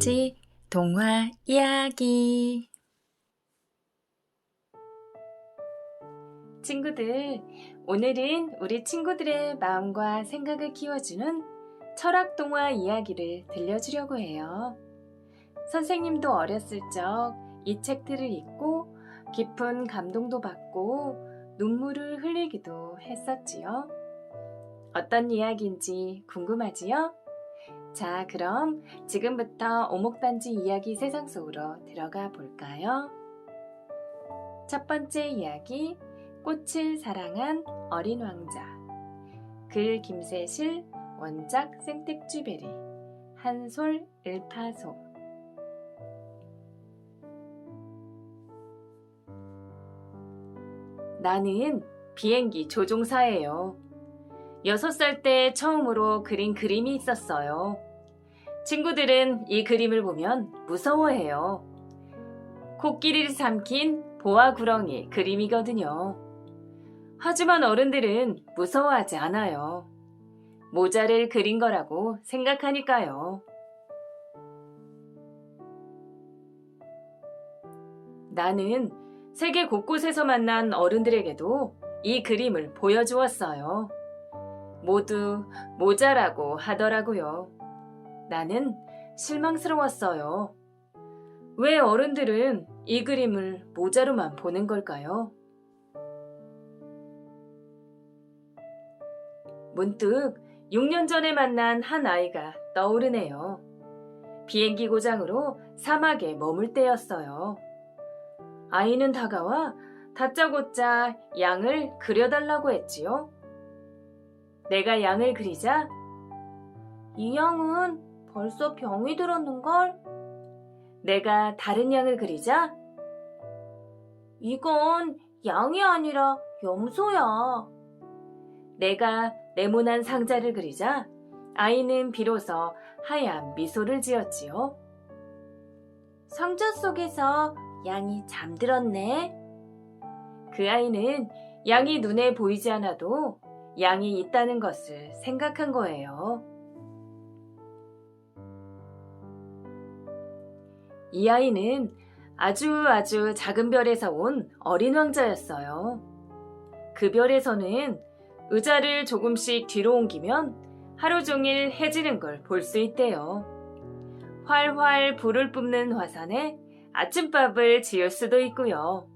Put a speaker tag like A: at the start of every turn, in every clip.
A: 번째 동화 이야기. 친구들, 오늘은 우리 친구들의 마음과 생각을 키워주는 철학 동화 이야기를 들려주려고 해요. 선생님도 어렸을 적 이 책들을 읽고 깊은 감동도 받고 눈물을 흘리기도 했었지요. 어떤 이야기인지 궁금하지요? 자, 그럼 지금부터 오목단지 이야기 세상 속으로 들어가 볼까요? 첫 번째 이야기, 꽃을 사랑한 어린 왕자. 글 김세실, 원작 생텍쥐베리, 한솔 을파소. 나는 비행기 조종사예요. 6살 때 처음으로 그린 그림이 있었어요. 친구들은 이 그림을 보면 무서워해요. 코끼리를 삼킨 보아 구렁이 그림이거든요. 하지만 어른들은 무서워하지 않아요. 모자를 그린 거라고 생각하니까요. 나는 세계 곳곳에서 만난 어른들에게도 이 그림을 보여주었어요. 모두 모자라고 하더라고요. 나는 실망스러웠어요. 왜 어른들은 이 그림을 모자로만 보는 걸까요? 문득 6년 전에 만난 한 아이가 떠오르네요. 비행기 고장으로 사막에 머물 때였어요. 아이는 다가와 다짜고짜 양을 그려달라고 했지요. 내가 양을 그리자 이 양은 벌써 병이 들었는걸? 내가 다른 양을 그리자 이건 양이 아니라 염소야. 내가 네모난 상자를 그리자 아이는 비로소 하얀 미소를 지었지요. 상자 속에서 양이 잠들었네. 그 아이는 양이 눈에 보이지 않아도 양이 있다는 것을 생각한 거예요. 이 아이는 아주 작은 별에서 온 어린 왕자였어요. 그 별에서는 의자를 조금씩 뒤로 옮기면 하루 종일 해지는 걸 볼 수 있대요. 활활 불을 뿜는 화산에 아침밥을 지을 수도 있고요.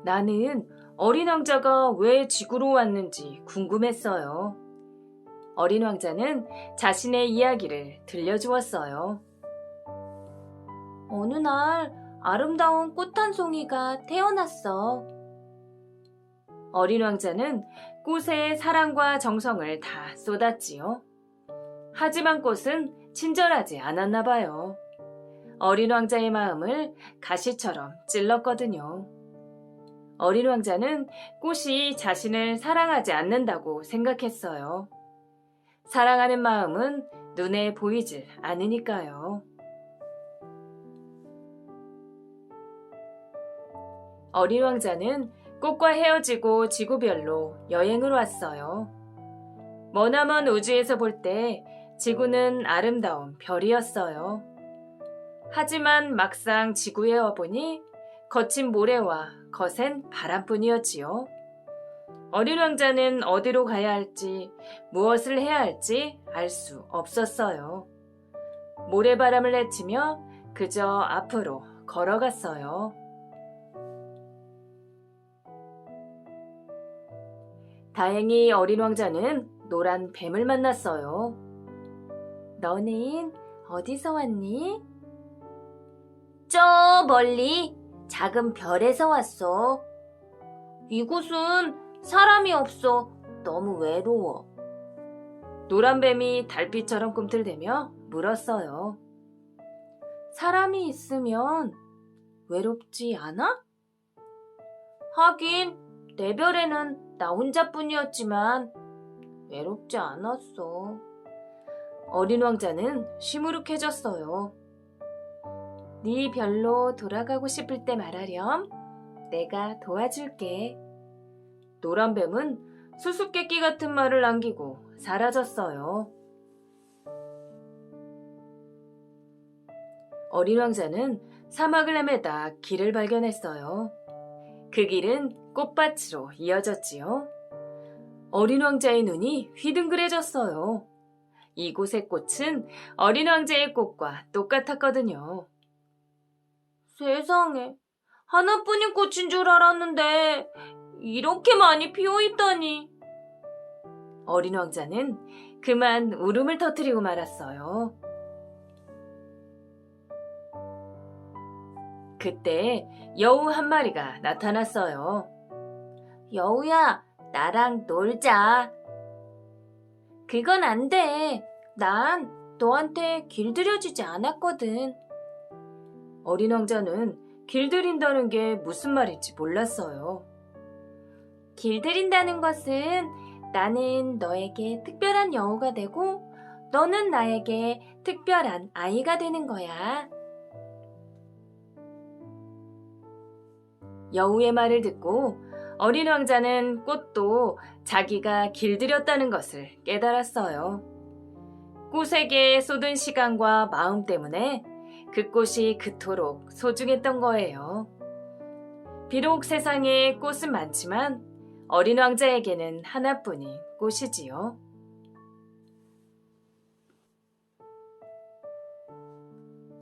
A: 나는 어린 왕자가 왜 지구로 왔는지 궁금했어요. 어린 왕자는 자신의 이야기를 들려주었어요. 어느 날 아름다운 꽃 한 송이가 태어났어. 어린 왕자는 꽃에 사랑과 정성을 다 쏟았지요. 하지만 꽃은 친절하지 않았나 봐요. 어린 왕자의 마음을 가시처럼 찔렀거든요. 어린 왕자는 꽃이 자신을 사랑하지 않는다고 생각했어요. 사랑하는 마음은 눈에 보이질 않으니까요. 어린 왕자는 꽃과 헤어지고 지구별로 여행을 왔어요. 머나먼 우주에서 볼 때 지구는 아름다운 별이었어요. 하지만 막상 지구에 와보니 거친 모래와 거센 바람뿐이었지요. 어린 왕자는 어디로 가야 할지, 무엇을 해야 할지 알 수 없었어요. 모래바람을 헤치며 그저 앞으로 걸어갔어요. 다행히 어린 왕자는 노란 뱀을 만났어요. 너는 어디서 왔니? 저 멀리 작은 별에서 왔어. 이곳은 사람이 없어 너무 외로워. 노란 뱀이 달빛처럼 꿈틀대며 물었어요. 사람이 있으면 외롭지 않아? 하긴 내 별에는 나 혼자뿐이었지만 외롭지 않았어. 어린 왕자는 시무룩해졌어요. 네 별로 돌아가고 싶을 때 말하렴. 내가 도와줄게. 노란 뱀은 수수께끼 같은 말을 남기고 사라졌어요. 어린 왕자는 사막을 헤매다 길을 발견했어요. 그 길은 꽃밭으로 이어졌지요. 어린 왕자의 눈이 휘둥그레졌어요. 이곳의 꽃은 어린 왕자의 꽃과 똑같았거든요. 세상에, 하나뿐인 꽃인 줄 알았는데 이렇게 많이 피어있다니. 어린 왕자는 그만 울음을 터뜨리고 말았어요. 그때 여우 한 마리가 나타났어요. 여우야, 나랑 놀자. 그건 안 돼. 난 너한테 길들여지지 않았거든. 어린 왕자는 길들인다는 게 무슨 말인지 몰랐어요. 길들인다는 것은 나는 너에게 특별한 여우가 되고 너는 나에게 특별한 아이가 되는 거야. 여우의 말을 듣고 어린 왕자는 꽃도 자기가 길들였다는 것을 깨달았어요. 꽃에게 쏟은 시간과 마음 때문에 그 꽃이 그토록 소중했던 거예요. 비록 세상에 꽃은 많지만 어린 왕자에게는 하나뿐인 꽃이지요.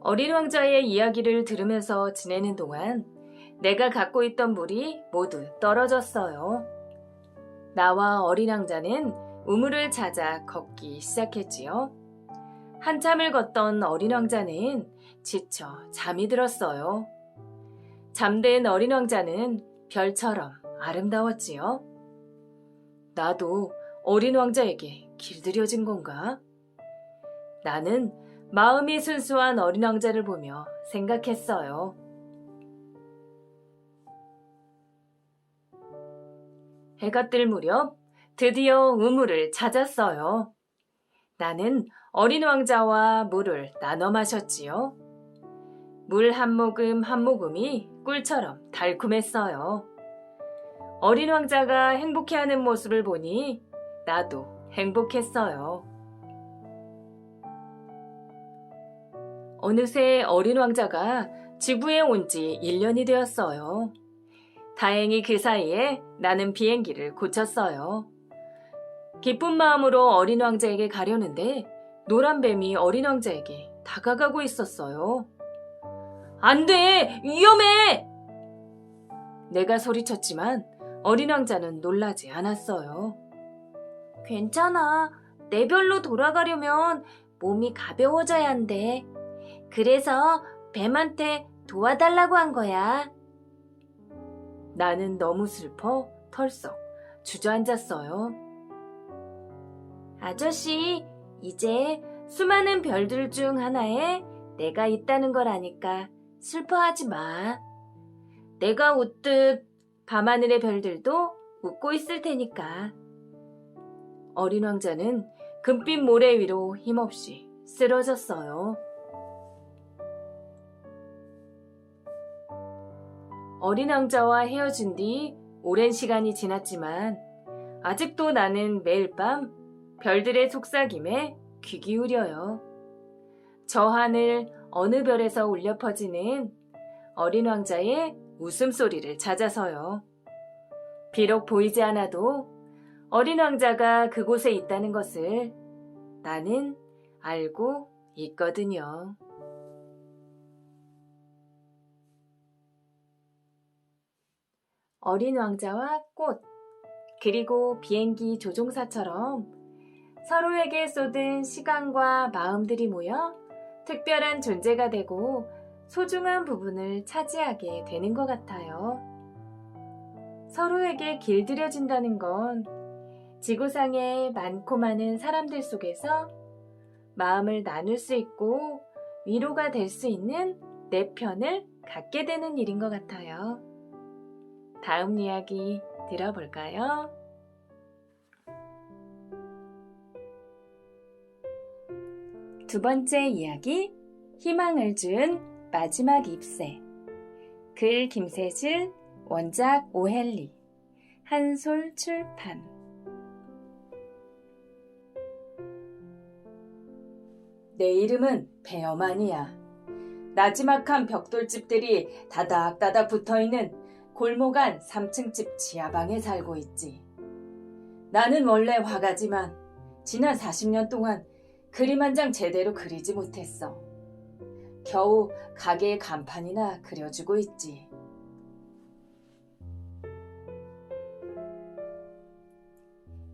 A: 어린 왕자의 이야기를 들으면서 지내는 동안 내가 갖고 있던 물이 모두 떨어졌어요. 나와 어린 왕자는 우물을 찾아 걷기 시작했지요. 한참을 걷던 어린 왕자는 지쳐 잠이 들었어요. 잠든 어린 왕자는 별처럼 아름다웠지요. 나도 어린 왕자에게 길들여진 건가? 나는 마음이 순수한 어린 왕자를 보며 생각했어요. 해가 뜰 무렵 드디어 우물을 찾았어요. 나는 어린 왕자와 물을 나눠 마셨지요. 물 한 모금 한 모금이 꿀처럼 달콤했어요. 어린 왕자가 행복해하는 모습을 보니 나도 행복했어요. 어느새 어린 왕자가 지구에 온 지 1년이 되었어요. 다행히 그 사이에 나는 비행기를 고쳤어요. 기쁜 마음으로 어린 왕자에게 가려는데 노란 뱀이 어린 왕자에게 다가가고 있었어요. 안 돼! 위험해! 내가 소리쳤지만 어린 왕자는 놀라지 않았어요. 괜찮아. 내 별로 돌아가려면 몸이 가벼워져야 한대. 그래서 뱀한테 도와달라고 한 거야. 나는 너무 슬퍼 털썩 주저앉았어요. 아저씨, 이제 수많은 별들 중 하나에 내가 있다는 걸 아니까 슬퍼하지 마. 내가 웃듯 밤하늘의 별들도 웃고 있을 테니까. 어린 왕자는 금빛 모래 위로 힘없이 쓰러졌어요. 어린 왕자와 헤어진 뒤 오랜 시간이 지났지만 아직도 나는 매일 밤 별들의 속삭임에 귀 기울여요. 저 하늘 어느 별에서 울려 퍼지는 어린 왕자의 웃음소리를 찾아서요. 비록 보이지 않아도 어린 왕자가 그곳에 있다는 것을 나는 알고 있거든요. 어린 왕자와 꽃, 그리고 비행기 조종사처럼 서로에게 쏟은 시간과 마음들이 모여 특별한 존재가 되고 소중한 부분을 차지하게 되는 것 같아요. 서로에게 길들여진다는 건 지구상의 많고 많은 사람들 속에서 마음을 나눌 수 있고 위로가 될 수 있는 내 편을 갖게 되는 일인 것 같아요. 다음 이야기 들어볼까요? 두 번째 이야기, 희망을 준 마지막 잎새. 글 김세실, 원작 오헬리, 한솔 출판. 내 이름은 베어만이야. 나지막한 벽돌집들이 다닥다닥 붙어있는 골목 안 3층 집 지하방에 살고 있지. 나는 원래 화가지만 지난 40년 동안 그림 한 장 제대로 그리지 못했어. 겨우 가게의 간판이나 그려주고 있지.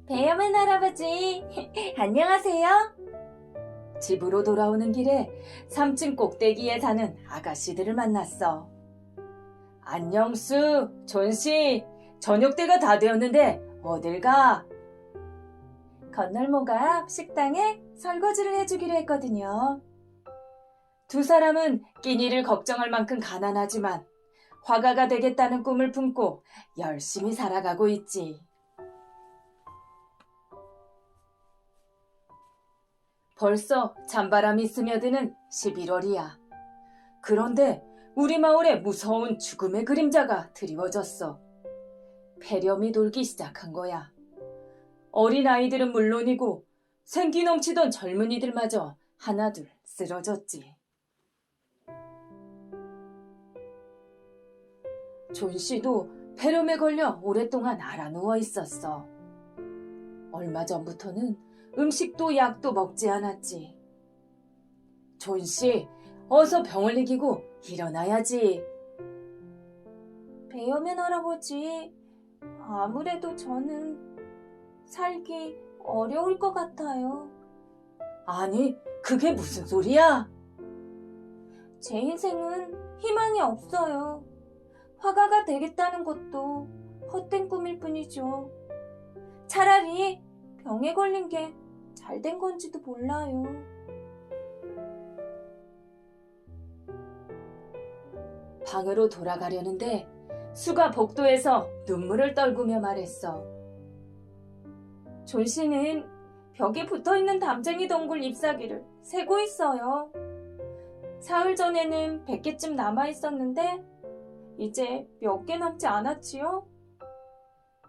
A: 배여맨 할아버지, 안녕하세요. 집으로 돌아오는 길에 3층 꼭대기에 사는 아가씨들을 만났어. 안녕수, 존씨, 저녁때가 다 되었는데 어딜 가? 건널목 앞 식당에 설거지를 해주기로 했거든요. 두 사람은 끼니를 걱정할 만큼 가난하지만 화가가 되겠다는 꿈을 품고 열심히 살아가고 있지. 벌써 찬바람이 스며드는 11월이야. 그런데 우리 마을에 무서운 죽음의 그림자가 드리워졌어. 폐렴이 돌기 시작한 거야. 어린 아이들은 물론이고 생기 넘치던 젊은이들마저 하나둘 쓰러졌지. 존 씨도 폐렴에 걸려 오랫동안 앓아 누워 있었어. 얼마 전부터는 음식도 약도 먹지 않았지. 존 씨, 어서 병을 이기고 일어나야지. 배여맨 할아버지, 아무래도 저는 살기 어려울 것 같아요. 아니, 그게 무슨 소리야? 제 인생은 희망이 없어요. 화가가 되겠다는 것도 헛된 꿈일 뿐이죠. 차라리 병에 걸린 게 잘 된 건지도 몰라요. 방으로 돌아가려는데 수가 복도에서 눈물을 떨구며 말했어. 존 씨는 벽에 붙어있는 담쟁이 덩굴 잎사귀를 세고 있어요. 사흘 전에는 100개쯤 남아있었는데 이제 몇 개 남지 않았지요?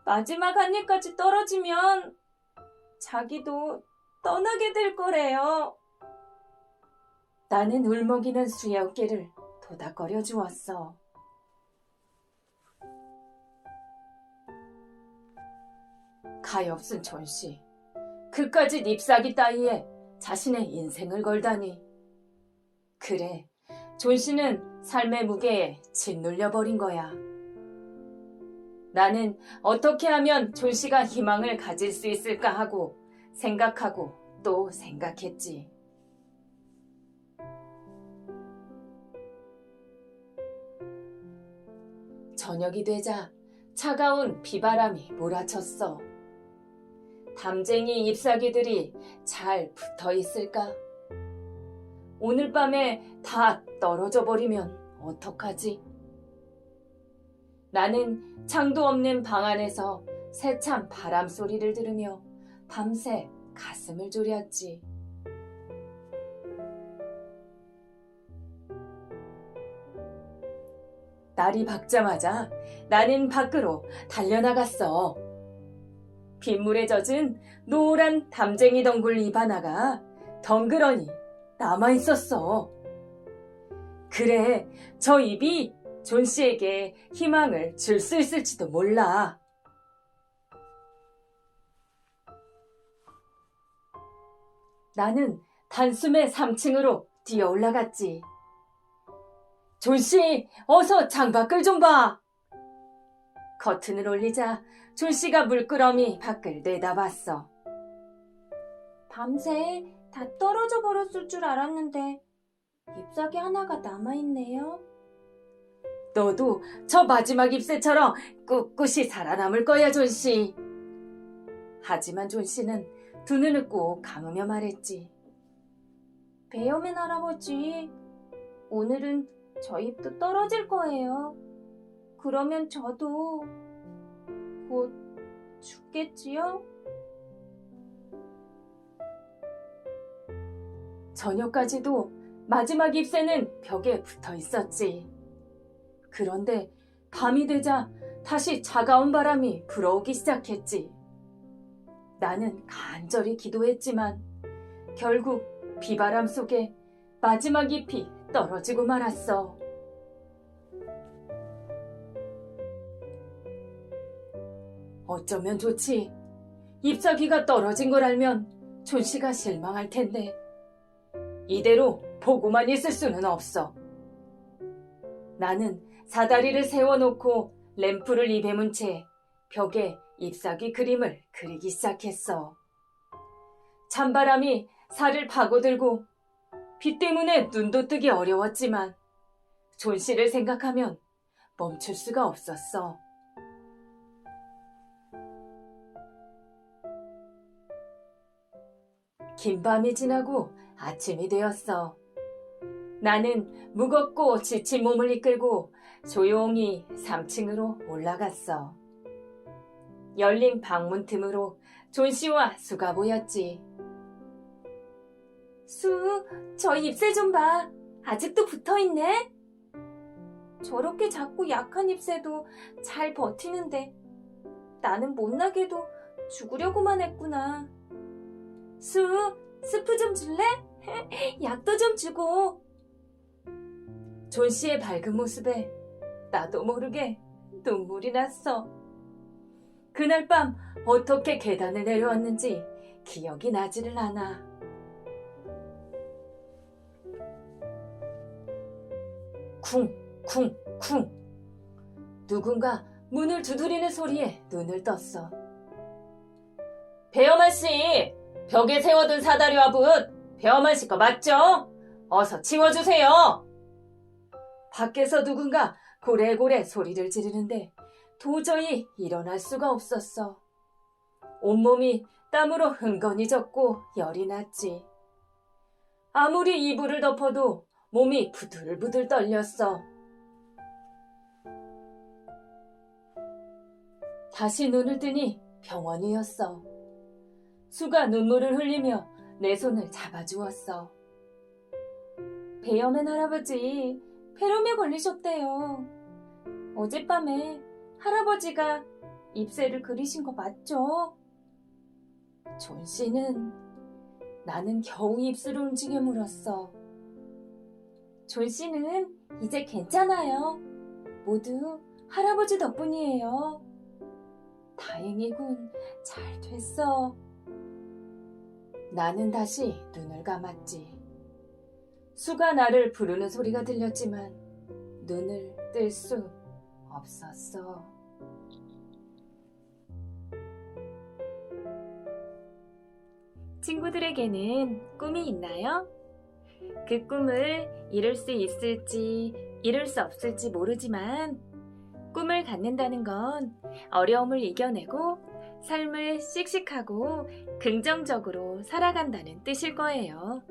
A: 마지막 한 입까지 떨어지면 자기도 떠나게 될 거래요. 나는 울먹이는 수의 어깨를 도닥거려 주었어. 가엾은 존 씨, 그까짓 잎사귀 따위에 자신의 인생을 걸다니. 그래, 존 씨는 삶의 무게에 짓눌려버린 거야. 나는 어떻게 하면 존 씨가 희망을 가질 수 있을까 하고 생각하고 또 생각했지. 저녁이 되자 차가운 비바람이 몰아쳤어. 담쟁이 잎사귀들이 잘 붙어 있을까? 오늘 밤에 다 떨어져 버리면 어떡하지? 나는 창도 없는 방 안에서 세찬 바람 소리를 들으며 밤새 가슴을 졸였지. 날이 밝자마자 나는 밖으로 달려나갔어. 빗물에 젖은 노란 담쟁이 덩굴 잎 하나가 덩그러니 남아있었어. 그래, 저 잎이 존 씨에게 희망을 줄 수 있을지도 몰라. 나는 단숨에 3층으로 뛰어 올라갔지. 존 씨, 어서 창밖을 좀 봐. 커튼을 올리자 존 씨가 물끄러미 밖을 내다봤어. 밤새 다 떨어져 버렸을 줄 알았는데 잎사귀 하나가 남아있네요. 너도 저 마지막 잎새처럼 꿋꿋이 살아남을 거야, 존 씨. 하지만 존 씨는 두 눈을 꼭 감으며 말했지. 배여맨 할아버지, 오늘은 저 잎도 떨어질 거예요. 그러면 저도 곧 죽겠지요? 저녁까지도 마지막 잎새는 벽에 붙어 있었지. 그런데 밤이 되자 다시 차가운 바람이 불어오기 시작했지. 나는 간절히 기도했지만 결국 비바람 속에 마지막 잎이 떨어지고 말았어. 어쩌면 좋지. 잎사귀가 떨어진 걸 알면 존 씨가 실망할 텐데. 이대로 보고만 있을 수는 없어. 나는 사다리를 세워놓고 램프를 입에 문 채 벽에 잎사귀 그림을 그리기 시작했어. 찬바람이 살을 파고들고 비 때문에 눈도 뜨기 어려웠지만 존 씨를 생각하면 멈출 수가 없었어. 긴 밤이 지나고 아침이 되었어. 나는 무겁고 지친 몸을 이끌고 조용히 3층으로 올라갔어. 열린 방문 틈으로 존 씨와 수가 보였지. 수, 저 잎새 좀 봐. 아직도 붙어있네. 저렇게 작고 약한 잎새도 잘 버티는데 나는 못나게도 죽으려고만 했구나. 수, 스프 좀 줄래? 약도 좀 주고. 존 씨의 밝은 모습에 나도 모르게 눈물이 났어. 그날 밤 어떻게 계단을 내려왔는지 기억이 나지를 않아. 쿵, 쿵, 쿵. 누군가 문을 두드리는 소리에 눈을 떴어. 배엄한 씨, 벽에 세워둔 사다리와 붓, 배엄한 씨 거 맞죠? 어서 치워주세요. 밖에서 누군가 고래고래 소리를 지르는데 도저히 일어날 수가 없었어. 온몸이 땀으로 흥건히 젖고 열이 났지. 아무리 이불을 덮어도 몸이 부들부들 떨렸어. 다시 눈을 뜨니 병원이었어. 수가 눈물을 흘리며 내 손을 잡아주었어. 배엄한 할아버지, 폐렴에 걸리셨대요. 어젯밤에 할아버지가 잎새를 그리신 거 맞죠? 존 씨는 나는 겨우 입술을 움직여 물었어. 존 씨는 이제 괜찮아요. 모두 할아버지 덕분이에요. 다행이군. 잘 됐어. 나는 다시 눈을 감았지. 수가 나를 부르는 소리가 들렸지만 눈을 뜰 수 없었어. 친구들에게는 꿈이 있나요? 그 꿈을 이룰 수 있을지 이룰 수 없을지 모르지만 꿈을 갖는다는 건 어려움을 이겨내고 삶을 씩씩하고 긍정적으로 살아간다는 뜻일 거예요.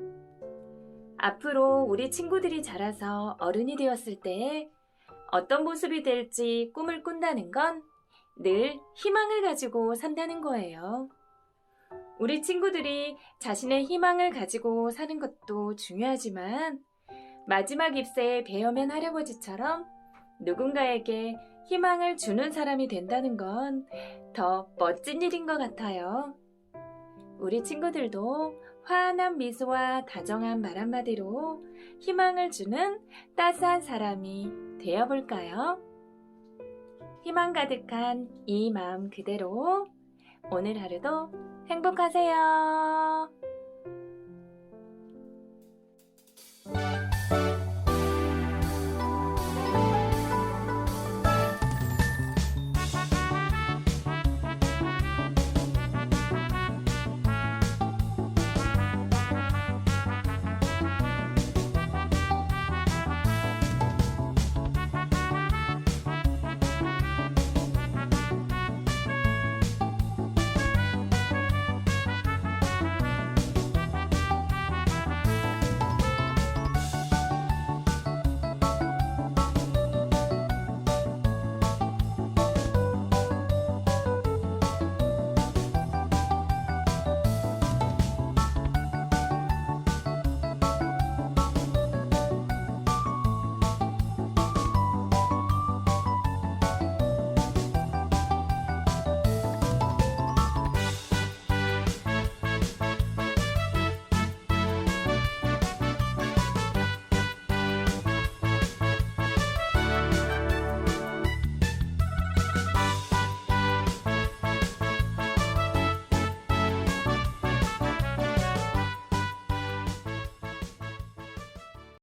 A: 앞으로 우리 친구들이 자라서 어른이 되었을 때 어떤 모습이 될지 꿈을 꾼다는 건 늘 희망을 가지고 산다는 거예요. 우리 친구들이 자신의 희망을 가지고 사는 것도 중요하지만 마지막 잎새에 배어맨 할아버지처럼 누군가에게 희망을 주는 사람이 된다는 건 더 멋진 일인 것 같아요. 우리 친구들도 환한 미소와 다정한 말 한마디로 희망을 주는 따스한 사람이 되어볼까요? 희망 가득한 이 마음 그대로 오늘 하루도 행복하세요.